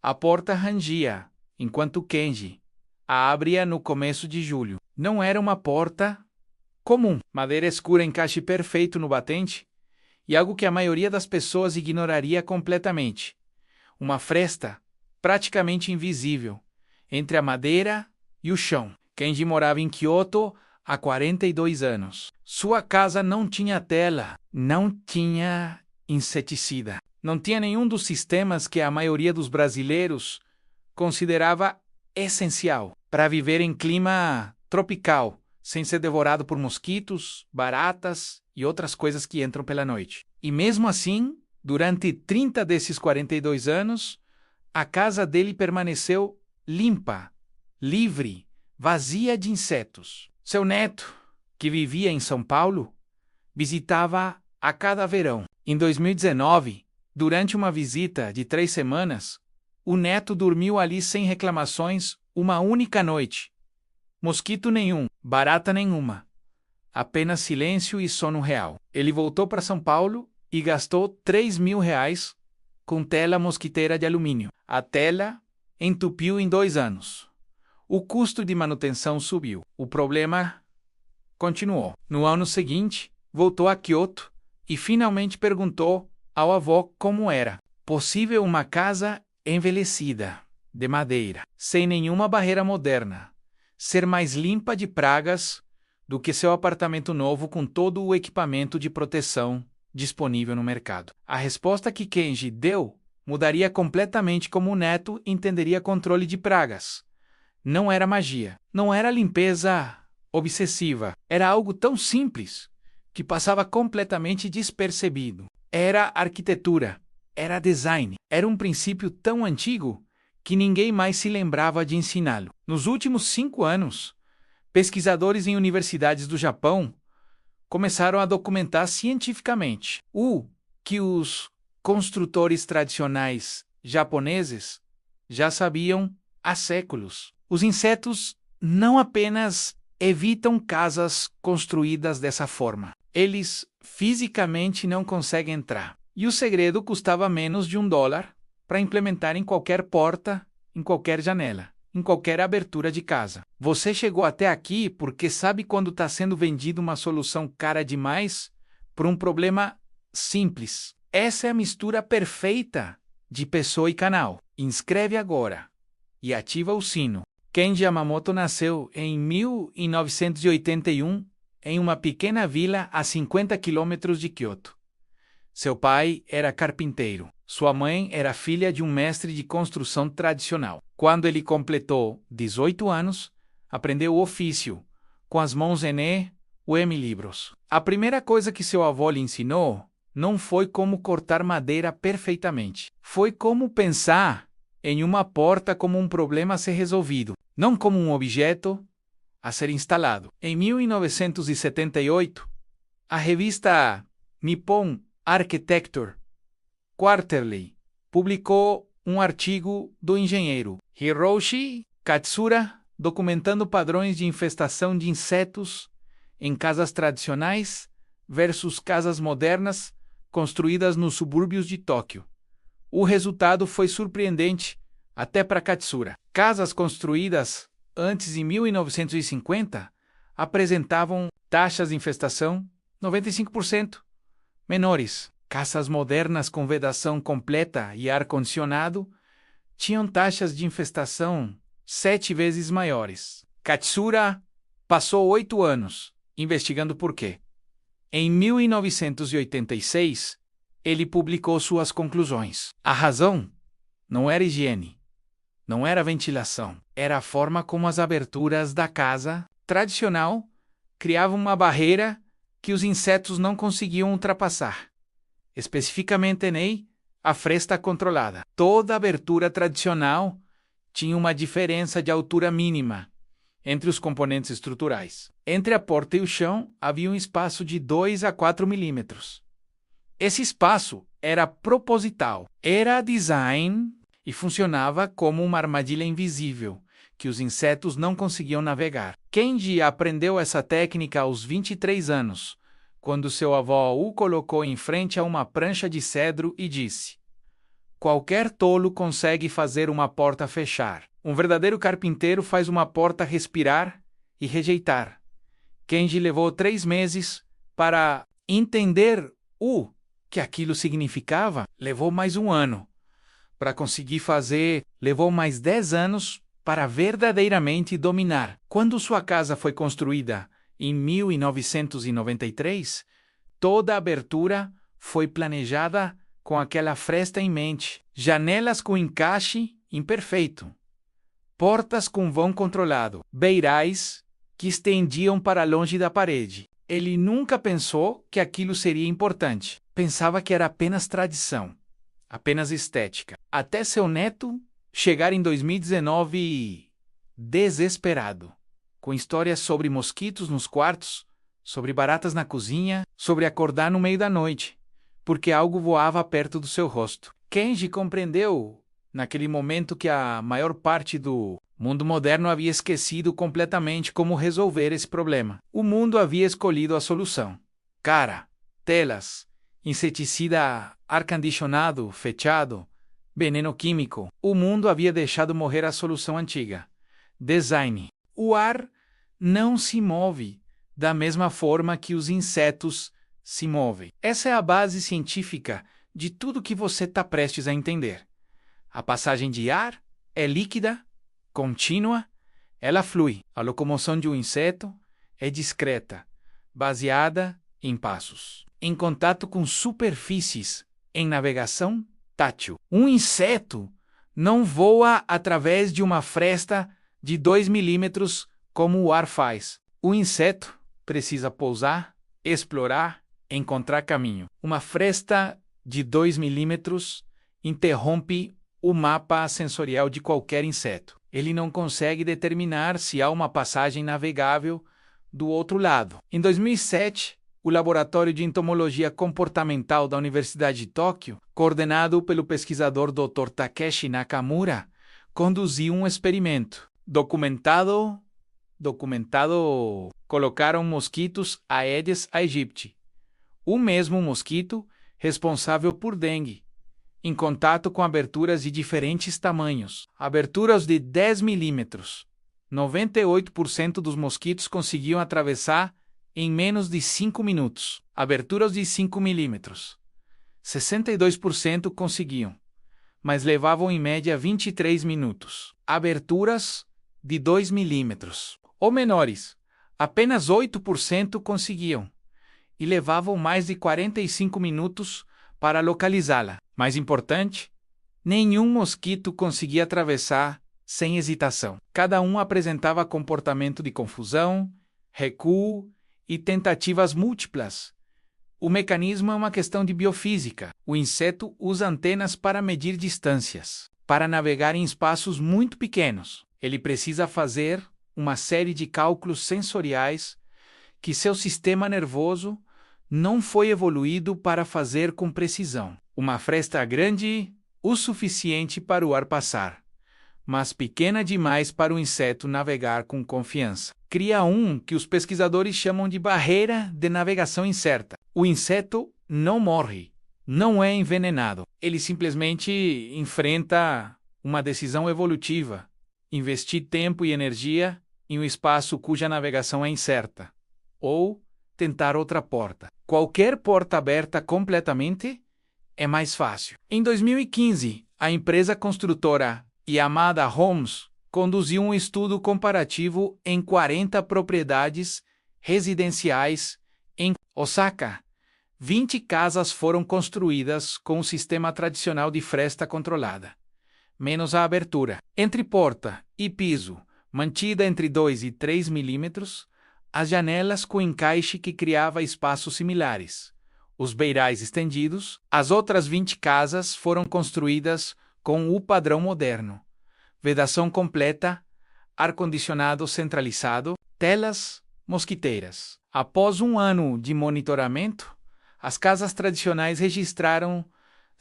A porta rangia, enquanto Kenji a abria no começo de julho. Não era uma porta comum. Madeira escura, encaixe perfeito no batente, e algo que a maioria das pessoas ignoraria completamente. Uma fresta praticamente invisível entre a madeira e o chão. Kenji morava em Kyoto há 42 anos. Sua casa não tinha tela, não tinha inseticida, não tinha nenhum dos sistemas que a maioria dos brasileiros considerava essencial para viver em clima tropical, sem ser devorado por mosquitos, baratas e outras coisas que entram pela noite. E mesmo assim, durante 30 desses 42 anos, a casa dele permaneceu limpa, livre, vazia de insetos. Seu neto, que vivia em São Paulo, visitava a cada verão. Em 2019, durante uma visita de 3 semanas, o neto dormiu ali sem reclamações uma única noite. Mosquito nenhum, barata nenhuma. Apenas silêncio e sono real. Ele voltou para São Paulo e gastou R$3.000 com tela mosquiteira de alumínio. A tela entupiu em 2 anos. O custo de manutenção subiu. O problema continuou. No ano seguinte, voltou a Kyoto e finalmente perguntou ao avô como era possível uma casa envelhecida, de madeira, sem nenhuma barreira moderna, ser mais limpa de pragas do que seu apartamento novo com todo o equipamento de proteção disponível no mercado. A resposta que Kenji deu mudaria completamente como o neto entenderia controle de pragas. Não era magia, não era limpeza obsessiva, era algo tão simples que passava completamente despercebido. Era arquitetura, era design, era um princípio tão antigo que ninguém mais se lembrava de ensiná-lo. Nos últimos 5 anos, pesquisadores em universidades do Japão começaram a documentar cientificamente o que os construtores tradicionais japoneses já sabiam há séculos. Os insetos não apenas evitam casas construídas dessa forma, eles fisicamente não conseguem entrar. E o segredo custava menos de $1 para implementar em qualquer porta, em qualquer janela, em qualquer abertura de casa. Você chegou até aqui porque sabe quando está sendo vendida uma solução cara demais por um problema simples. Essa é a mistura perfeita de pessoa e canal. Inscreve agora e ativa o sino. Kenji Yamamoto nasceu em 1981 em uma pequena vila a 50 quilômetros de Kyoto. Seu pai era carpinteiro. Sua mãe era filha de um mestre de construção tradicional. Quando ele completou 18 anos, aprendeu o ofício, com as mãos libros. A primeira coisa que seu avô lhe ensinou não foi como cortar madeira perfeitamente. Foi como pensar em uma porta como um problema a ser resolvido, não como um objeto a ser instalado. Em 1978, a revista Nippon Architecture Quarterly publicou um artigo do engenheiro Hiroshi Katsura documentando padrões de infestação de insetos em casas tradicionais versus casas modernas construídas nos subúrbios de Tóquio. O resultado foi surpreendente até para Katsura. Casas construídas antes de 1950 apresentavam taxas de infestação 95% menores. Casas modernas com vedação completa e ar-condicionado tinham taxas de infestação 7 vezes maiores. Katsura passou 8 anos investigando por quê. Em 1986, ele publicou suas conclusões. A razão não era higiene, não era ventilação, era a forma como as aberturas da casa tradicional criavam uma barreira que os insetos não conseguiam ultrapassar. Especificamente a fresta controlada. Toda abertura tradicional tinha uma diferença de altura mínima entre os componentes estruturais. Entre a porta e o chão havia um espaço de 2 a 4 milímetros. Esse espaço era proposital, era design e funcionava como uma armadilha invisível que os insetos não conseguiam navegar. Kenji aprendeu essa técnica aos 23 anos, quando seu avô o colocou em frente a uma prancha de cedro e disse: Qualquer tolo consegue fazer uma porta fechar. Um verdadeiro carpinteiro faz uma porta respirar e rejeitar. Kenji levou 3 meses para entender o que aquilo significava. Levou mais 1 ano para conseguir fazer. Levou mais 10 anos para verdadeiramente dominar. Quando sua casa foi construída em 1993, toda a abertura foi planejada com aquela fresta em mente. Janelas com encaixe imperfeito. Portas com vão controlado. Beirais que estendiam para longe da parede. Ele nunca pensou que aquilo seria importante. Pensava que era apenas tradição, apenas estética. Até seu neto chegar em 2019 desesperado, com histórias sobre mosquitos nos quartos, sobre baratas na cozinha, sobre acordar no meio da noite, porque algo voava perto do seu rosto. Kenji compreendeu, naquele momento, que a maior parte do mundo moderno havia esquecido completamente como resolver esse problema. O mundo havia escolhido a solução. Cara, telas, inseticida, ar-condicionado, fechado, veneno químico. O mundo havia deixado morrer a solução antiga. Design. O ar não se move da mesma forma que os insetos se movem. Essa é a base científica de tudo que você está prestes a entender. A passagem de ar é líquida, contínua, ela flui. A locomoção de um inseto é discreta, baseada em passos. Em contato com superfícies, em navegação tátil. Um inseto não voa através de uma fresta de 2 milímetros como o ar faz. O inseto precisa pousar, explorar, encontrar caminho. Uma fresta de 2 milímetros interrompe o mapa sensorial de qualquer inseto. Ele não consegue determinar se há uma passagem navegável do outro lado. Em 2007, o Laboratório de Entomologia Comportamental da Universidade de Tóquio, coordenado pelo pesquisador Dr. Takeshi Nakamura, conduziu um experimento. Documentado, colocaram mosquitos Aedes aegypti, o mesmo mosquito responsável por dengue, em contato com aberturas de diferentes tamanhos. Aberturas de 10 milímetros. 98% dos mosquitos conseguiam atravessar em menos de 5 minutos. Aberturas de 5 milímetros. 62% conseguiam, mas levavam em média 23 minutos. Aberturas de 2 milímetros ou menores. Apenas 8% conseguiam e levavam mais de 45 minutos para localizá-la. Mais importante, nenhum mosquito conseguia atravessar sem hesitação. Cada um apresentava comportamento de confusão, recuo e tentativas múltiplas. O mecanismo é uma questão de biofísica. O inseto usa antenas para medir distâncias. Para navegar em espaços muito pequenos, ele precisa fazer uma série de cálculos sensoriais que seu sistema nervoso não foi evoluído para fazer com precisão. Uma fresta grande o suficiente para o ar passar, mas pequena demais para o inseto navegar com confiança. Cria que os pesquisadores chamam de barreira de navegação incerta. O inseto não morre, não é envenenado. Ele simplesmente enfrenta uma decisão evolutiva: investir tempo e energia em um espaço cuja navegação é incerta, ou tentar outra porta. Qualquer porta aberta completamente é mais fácil. Em 2015, a empresa construtora Yamada Homes conduziu um estudo comparativo em 40 propriedades residenciais em Osaka. 20 casas foram construídas com o sistema tradicional de fresta controlada, menos a abertura. Entre porta e piso, mantida entre 2 e 3 milímetros, as janelas com encaixe que criava espaços similares. Os beirais estendidos. As outras 20 casas foram construídas com o padrão moderno: vedação completa, ar-condicionado centralizado, telas mosquiteiras. Após 1 ano de monitoramento, as casas tradicionais registraram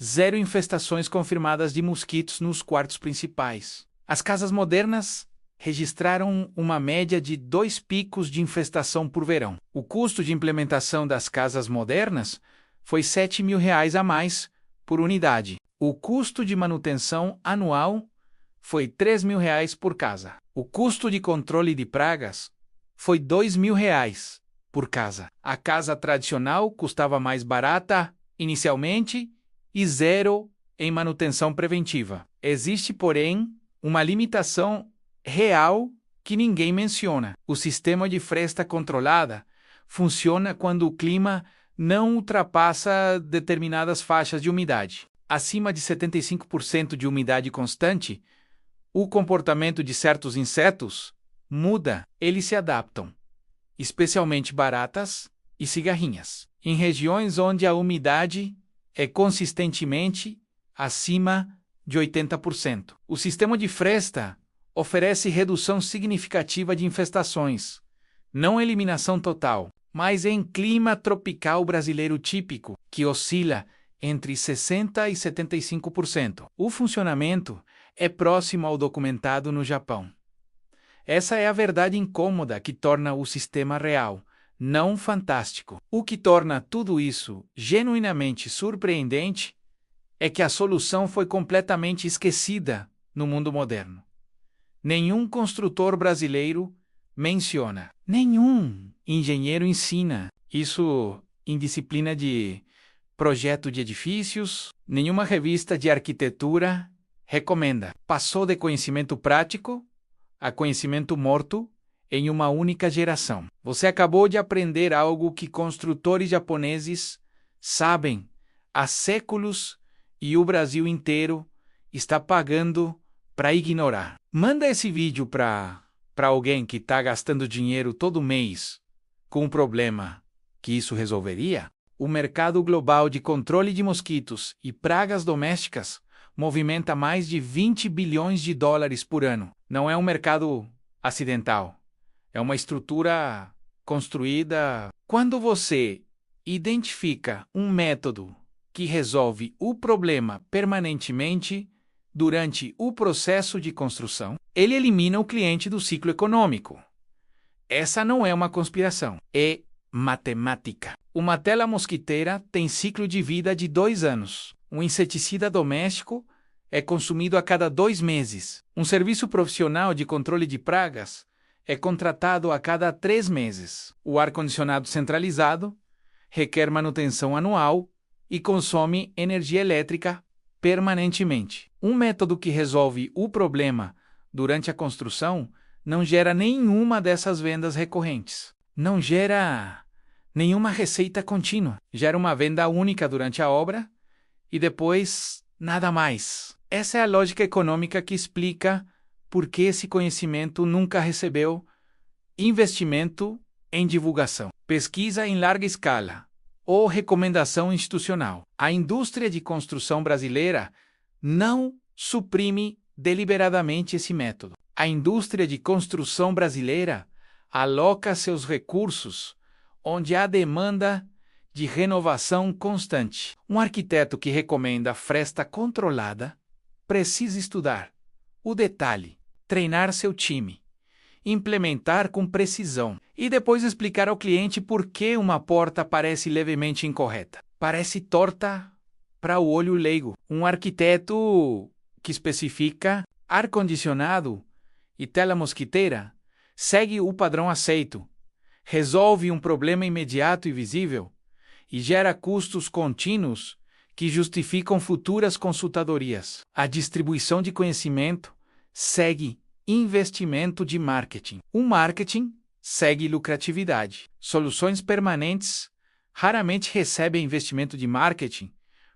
0 infestações confirmadas de mosquitos nos quartos principais. As casas modernas registraram uma média de 2 picos de infestação por verão. O custo de implementação das casas modernas foi R$ 7.000 a mais por unidade. O custo de manutenção anual foi R$ 3.000 por casa. O custo de controle de pragas foi R$ 2.000 por casa. A casa tradicional custava mais barata inicialmente e zero em manutenção preventiva. Existe, porém, uma limitação real que ninguém menciona. O sistema de fresta controlada funciona quando o clima não ultrapassa determinadas faixas de umidade. Acima de 75% de umidade constante, o comportamento de certos insetos muda. Eles se adaptam, especialmente baratas e cigarrinhas. Em regiões onde a umidade é consistentemente acima de 80%. O sistema de fresta oferece redução significativa de infestações, não eliminação total, mas em clima tropical brasileiro típico, que oscila entre 60% e 75%. O funcionamento é próximo ao documentado no Japão. Essa é a verdade incômoda que torna o sistema real, não fantástico. O que torna tudo isso genuinamente surpreendente é que a solução foi completamente esquecida no mundo moderno. Nenhum construtor brasileiro menciona. Nenhum engenheiro ensina isso em disciplina de projeto de edifícios. Nenhuma revista de arquitetura recomenda. Passou de conhecimento prático a conhecimento morto em uma única geração. Você acabou de aprender algo que construtores japoneses sabem há séculos e o Brasil inteiro está pagando para ignorar. Manda esse vídeo para alguém que está gastando dinheiro todo mês com um problema que isso resolveria. O mercado global de controle de mosquitos e pragas domésticas movimenta mais de 20 bilhões de dólares por ano. Não é um mercado acidental. É uma estrutura construída. Quando você identifica um método que resolve o problema permanentemente durante o processo de construção, ele elimina o cliente do ciclo econômico. Essa não é uma conspiração, é matemática. Uma tela mosquiteira tem ciclo de vida de 2 anos. Um inseticida doméstico é consumido a cada 2 meses. Um serviço profissional de controle de pragas é contratado a cada 3 meses. O ar-condicionado centralizado requer manutenção anual e consome energia elétrica permanentemente. Um método que resolve o problema durante a construção não gera nenhuma dessas vendas recorrentes. Não gera nenhuma receita contínua. Gera uma venda única durante a obra e depois nada mais. Essa é a lógica econômica que explica por que esse conhecimento nunca recebeu investimento em divulgação, pesquisa em larga escala ou recomendação institucional. A indústria de construção brasileira não suprime deliberadamente esse método. A indústria de construção brasileira aloca seus recursos onde há demanda de renovação constante. Um arquiteto que recomenda fresta controlada precisa estudar o detalhe, treinar seu time, implementar com precisão e depois explicar ao cliente por que uma porta parece levemente incorreta. Parece torta para o olho leigo. Um arquiteto que especifica ar-condicionado e tela mosquiteira segue o padrão aceito, resolve um problema imediato e visível e gera custos contínuos que justificam futuras consultadorias. A distribuição de conhecimento segue investimento de marketing. O marketing segue lucratividade. Soluções permanentes raramente recebem investimento de marketing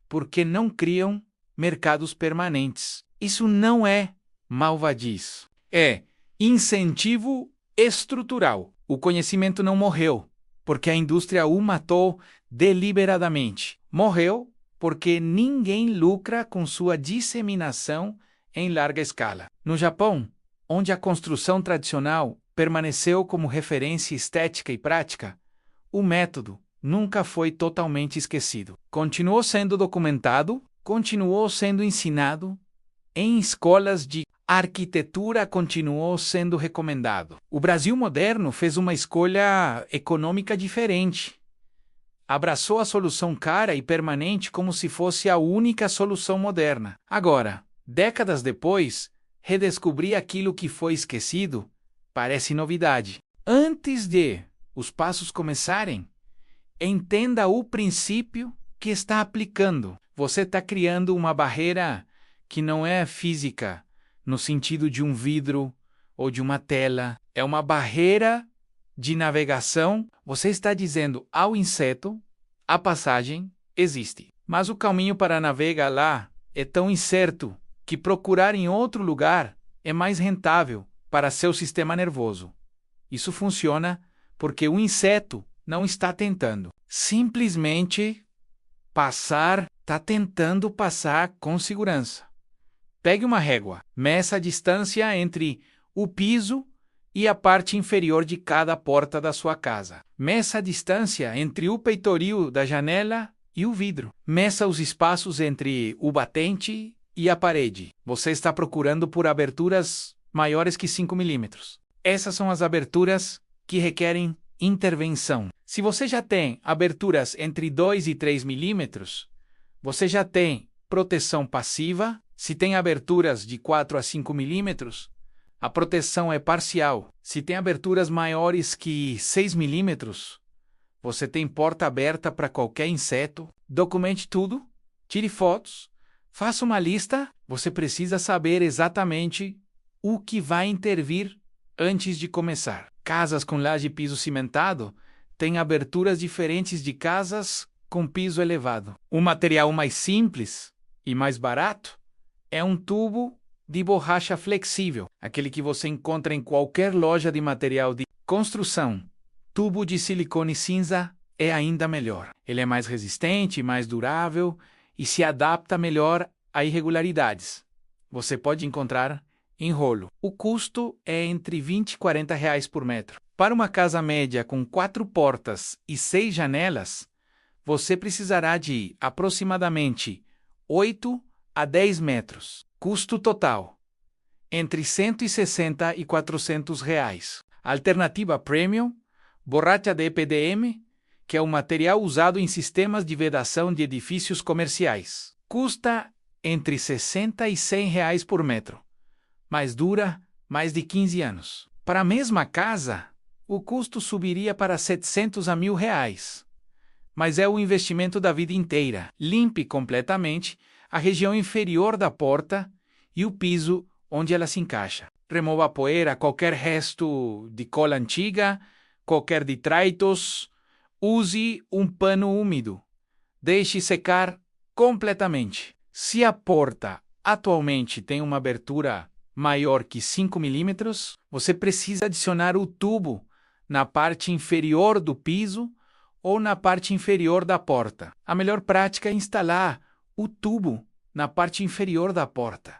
porque não criam mercados permanentes. Isso não é malvadice. É incentivo estrutural. O conhecimento não morreu porque a indústria o matou deliberadamente. Morreu porque ninguém lucra com sua disseminação em larga escala. No Japão, onde a construção tradicional permaneceu como referência estética e prática, o método nunca foi totalmente esquecido. Continuou sendo documentado, continuou sendo ensinado, em escolas de arquitetura continuou sendo recomendado. O Brasil moderno fez uma escolha econômica diferente. Abraçou a solução cara e permanente como se fosse a única solução moderna. Agora, décadas depois, redescobrir aquilo que foi esquecido parece novidade. Antes de os passos começarem, entenda o princípio que está aplicando. Você está criando uma barreira que não é física, no sentido de um vidro ou de uma tela. É uma barreira de navegação. Você está dizendo ao inseto, a passagem existe. Mas o caminho para navegar lá é tão incerto que procurar em outro lugar é mais rentável para seu sistema nervoso. Isso funciona porque o inseto não está tentando. Simplesmente está tentando passar com segurança. Pegue uma régua, meça a distância entre o piso e a parte inferior de cada porta da sua casa. Meça a distância entre o peitoril da janela e o vidro. Meça os espaços entre o batente e a parede. Você está procurando por aberturas maiores que 5 milímetros. Essas são as aberturas que requerem intervenção. Se você já tem aberturas entre 2 e 3 milímetros, você já tem proteção passiva. Se tem aberturas de 4 a 5 milímetros, a proteção é parcial. Se tem aberturas maiores que 6 milímetros, você tem porta aberta para qualquer inseto. Documente tudo, tire fotos, faça uma lista. Você precisa saber exatamente o que vai intervir antes de começar. Casas com laje e piso cimentado têm aberturas diferentes de casas com piso elevado. O material mais simples e mais barato é um tubo de borracha flexível, aquele que você encontra em qualquer loja de material de construção. Tubo de silicone cinza é ainda melhor. Ele é mais resistente, mais durável e se adapta melhor a irregularidades. Você pode encontrar em rolo. O custo é entre 20 e 40 reais por metro. Para uma casa média com 4 portas e 6 janelas, você precisará de aproximadamente 8 a 10 metros. Custo total, entre 160 e 400 reais. Alternativa Premium, borracha de EPDM, que é um material usado em sistemas de vedação de edifícios comerciais. Custa entre 60 e 100 reais por metro, mas dura mais de 15 anos. Para a mesma casa, o custo subiria para 700 a 1.000 reais. Mas é o investimento da vida inteira. Limpe completamente a região inferior da porta e o piso onde ela se encaixa. Remova a poeira, qualquer resto de cola antiga, qualquer detritos. Use um pano úmido. Deixe secar completamente. Se a porta atualmente tem uma abertura maior que 5 milímetros, você precisa adicionar o tubo na parte inferior do piso ou na parte inferior da porta. A melhor prática é instalar o tubo na parte inferior da porta,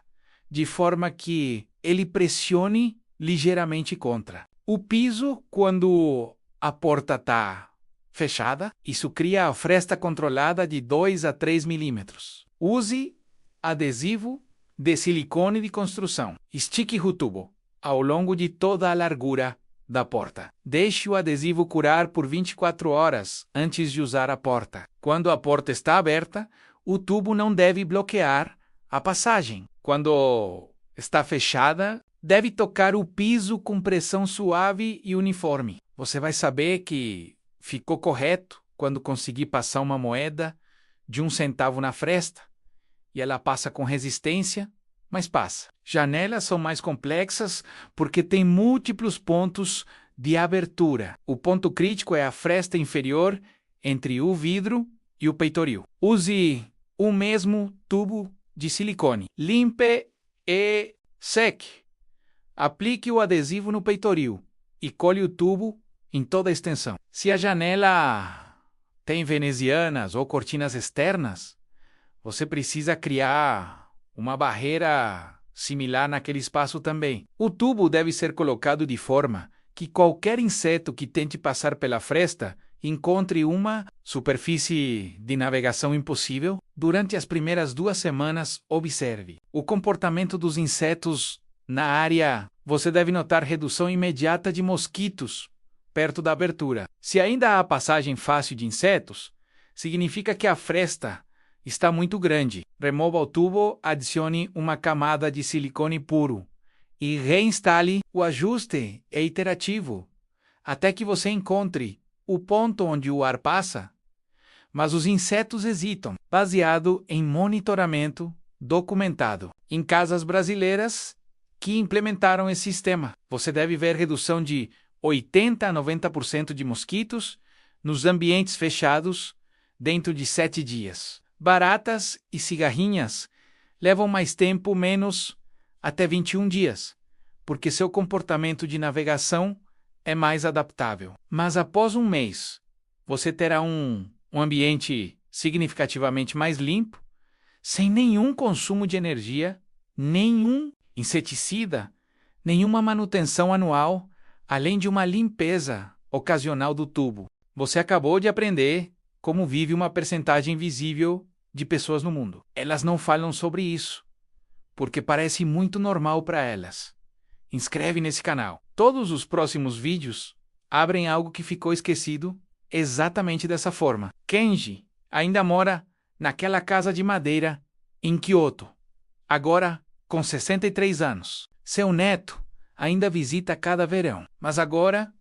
de forma que ele pressione ligeiramente contra. O piso, quando a porta está fechada, isso cria a fresta controlada de 2 a 3 milímetros. Use adesivo de silicone de construção. Estique o tubo ao longo de toda a largura da porta. Deixe o adesivo curar por 24 horas antes de usar a porta. Quando a porta está aberta, o tubo não deve bloquear a passagem. Quando está fechada, deve tocar o piso com pressão suave e uniforme. Você vai saber que ficou correto quando conseguir passar uma moeda de 1 centavo na fresta e ela passa com resistência, mas passa. Janelas são mais complexas porque tem múltiplos pontos de abertura. O ponto crítico é a fresta inferior entre o vidro e o peitoril. Use o mesmo tubo de silicone. Limpe e seque. Aplique o adesivo no peitoril e colhe o tubo em toda a extensão. Se a janela tem venezianas ou cortinas externas, você precisa criar uma barreira similar naquele espaço também. O tubo deve ser colocado de forma que qualquer inseto que tente passar pela fresta encontre uma superfície de navegação impossível. Durante as primeiras 2 semanas, observe o comportamento dos insetos na área. Você deve notar redução imediata de mosquitos perto da abertura. Se ainda há passagem fácil de insetos, significa que a fresta está muito grande. Remova o tubo, adicione uma camada de silicone puro e reinstale. O ajuste é iterativo, até que você encontre o ponto onde o ar passa. Mas os insetos hesitam, baseado em monitoramento documentado. Em casas brasileiras que implementaram esse sistema, você deve ver redução de 80 a 90% de mosquitos nos ambientes fechados dentro de 7 dias. Baratas e cigarrinhas levam mais tempo, menos até 21 dias, porque seu comportamento de navegação é mais adaptável. Mas após um mês, você terá um ambiente significativamente mais limpo, sem nenhum consumo de energia, nenhum inseticida, nenhuma manutenção anual, além de uma limpeza ocasional do tubo. Você acabou de aprender como vive uma percentagem invisível de pessoas no mundo. Elas não falam sobre isso, porque parece muito normal para elas. Inscreve nesse canal. Todos os próximos vídeos abrem algo que ficou esquecido exatamente dessa forma. Kenji ainda mora naquela casa de madeira em Kyoto, agora com 63 anos. Seu neto ainda visita cada verão, mas agora,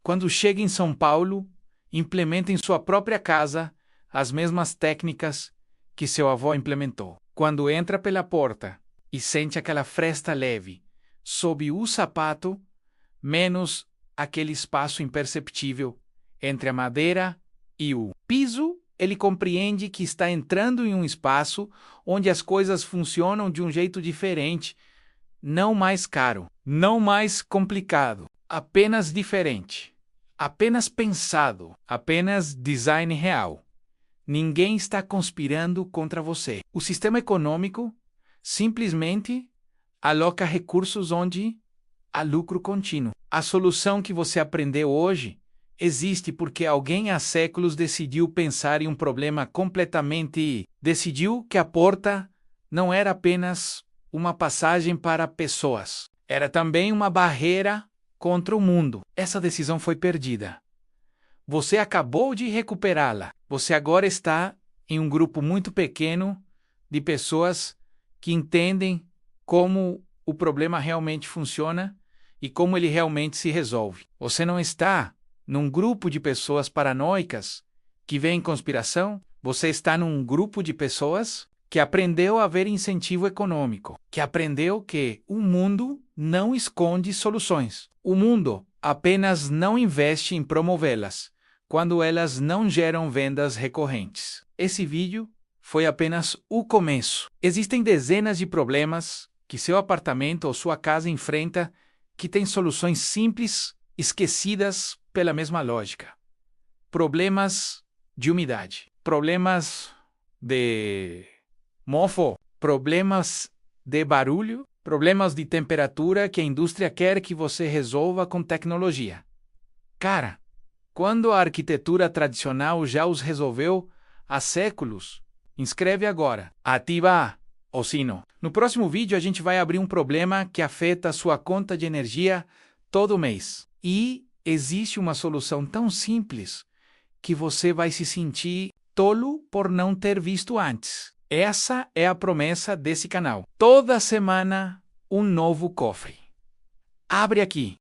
quando chega em São Paulo, implementa em sua própria casa as mesmas técnicas que seu avô implementou. Quando entra pela porta e sente aquela fresta leve sob o sapato, menos aquele espaço imperceptível entre a madeira e o piso, ele compreende que está entrando em um espaço onde as coisas funcionam de um jeito diferente, não mais caro, não mais complicado, apenas diferente, apenas pensado, apenas design real. Ninguém está conspirando contra você. O sistema econômico simplesmente aloca recursos onde há lucro contínuo. A solução que você aprendeu hoje existe porque alguém há séculos decidiu pensar em um problema completamente... Decidiu que a porta não era apenas uma passagem para pessoas. Era também uma barreira contra o mundo. Essa decisão foi perdida. Você acabou de recuperá-la. Você agora está em um grupo muito pequeno de pessoas que entendem como o problema realmente funciona e como ele realmente se resolve. Você não está num grupo de pessoas paranoicas que veem conspiração. Você está num grupo de pessoas que aprendeu a ver incentivo econômico, que aprendeu que o mundo não esconde soluções. O mundo apenas não investe em promovê-las quando elas não geram vendas recorrentes. Esse vídeo foi apenas o começo. Existem dezenas de problemas que seu apartamento ou sua casa enfrenta que têm soluções simples, esquecidas pela mesma lógica. Problemas de umidade, problemas de mofo, problemas de barulho, problemas de temperatura que a indústria quer que você resolva com tecnologia. Cara, quando a arquitetura tradicional já os resolveu há séculos, inscreve agora. Ativa o sino. No próximo vídeo a gente vai abrir um problema que afeta a sua conta de energia todo mês. E existe uma solução tão simples que você vai se sentir tolo por não ter visto antes. Essa é a promessa desse canal. Toda semana, um novo cofre. Abre aqui.